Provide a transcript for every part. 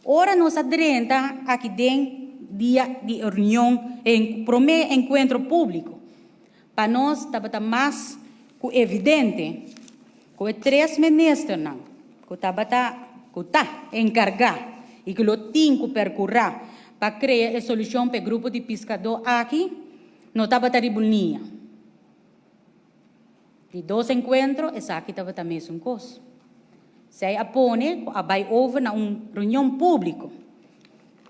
Ora nos adrenta aqui dentro dia de reunião em primeiro encontro público. Para nós estava mais evidente que 3 ministros não, que está encarregado e que lo tem que percorrer para criar a solução para o grupo de pescador aqui, não estava ribulinha. De 2 encontros, essa aqui estava também um coisa. Se apone, vai over na reunião pública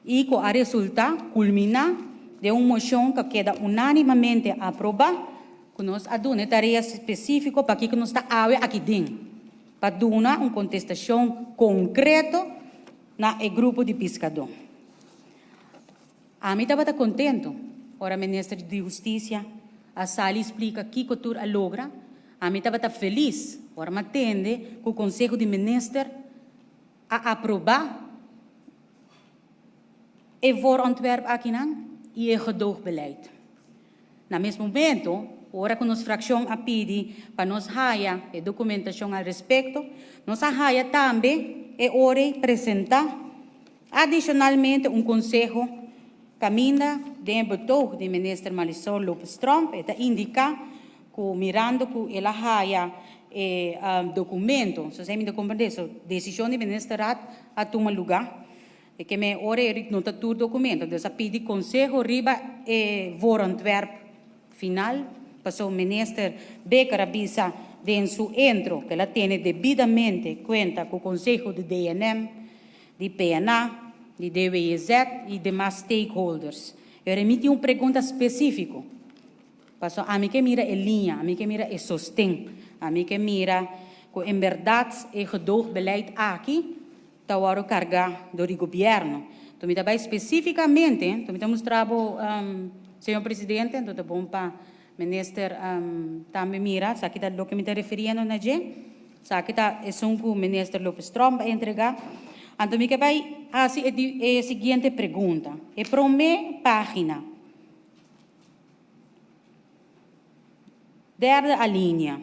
e que a resulta culmina de uma moção que queda unanimemente aprovada, que nós aduna tarefa específica para que nós está aqui dentro, para dar uma contestação concreta na grupo de pescador. A mim estava contente, ora ministro de Justiça, a Sali explica que cultura logra, a mim estava feliz, ora me atende que o Conselho de Ministros a aprovar e voor Antwerpen aqui não e o gedoogbeleid. Na mesmo momento, ora que nos fração a pedi para nos haia a documentação a respeito, nos haia também e ora apresentar adicionalmente conselho caminha de betoog de minister Marisol Lopes Trump e indica que mirando que ela haia documento, so se me compreende, so decisão de ministerat a tomar lugar. E que me ora nota tu documento, dus a pedi conselho riba voor Antwerp final, passou o ministro Becker avisa de su entro que ela tem devidamente conta com o conselho de DNM, de PNA, de DWZ e demais stakeholders. Eu remiti uma pergunta específica. Passou a mim que mira em linha, a mim que mira em sostém, a mim que mira que em verdade o gedoogbeleid aqui está a carga do governo. Então, me dá especificamente, então, me mostrava, senhor presidente, então, tá bom para ministro também mira, sabe que do que me está referindo na gente, sabe que é o ministro Lopes Trump a entregar. Então, me vai fazer a seguinte pergunta. A primeira página, derde linha,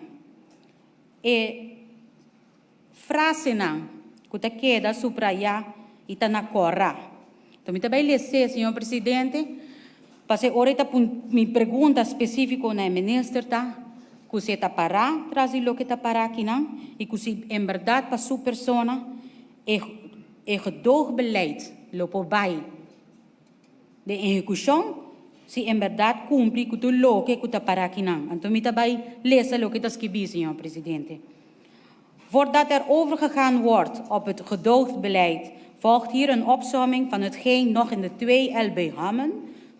e frase não, que queda subrayar e está na corra. Então, me vai ler, senhor presidente, para ahorita me pergunta específico na ministra, tá? Que você está para trazer o que está para aqui, não? E que se em verdade para sua persona é gedoogbeleid lopo vai de execução, se em verdade cumpre com o que está para aqui, não? Então, me vai ler o que está escrito, senhor presidente. Voordat overgegaan wordt op het gedoogbeleid, volgt hier een opsomming van hetgeen nog in de 2 LB-hammen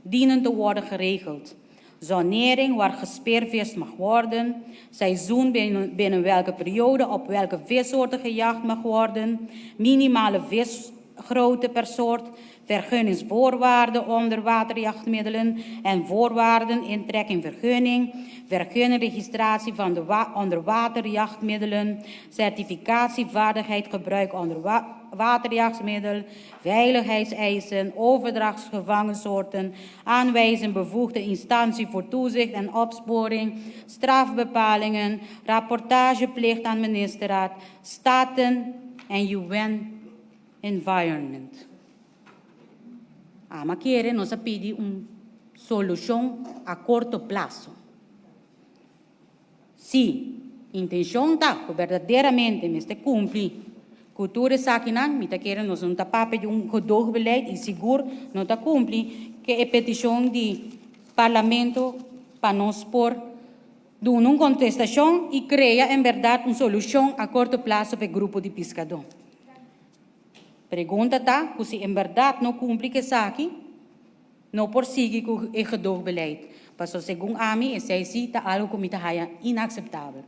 dienen te worden geregeld. Zonering waar gespeervist mag worden, seizoen binnen welke periode op welke vissoorten gejaagd mag worden, minimale visgrootte per soort, vergunningsvoorwaarden onderwaterjachtmiddelen en voorwaarden intrekking vergunning, vergunningregistratie van de onderwaterjachtmiddelen, certificatie vaardigheid gebruik onderwaterjachtmiddel, veiligheidseisen, overdrachtsgevangensoorten, aanwijzen bevoegde instantie voor toezicht en opsporing, strafbepalingen, rapportageplicht aan ministerraad, staten en UN environment. Mas querem nos pedir solução a curto prazo. Se a intenção está que verdadeiramente me cumpre, cultura aqui não, me querem nos não tapar de gedoogbeleid e seguro não está cumpre que é petição de parlamento para nos pôr de uma contestação e criar em verdade uma solução a curto prazo para o grupo de pescador. Pergunta tá, se em verdade não cumpre que isso aqui, não persegue com o gedoogbeleid. Mas segundo a mim, esse está algo que me está inaceitável.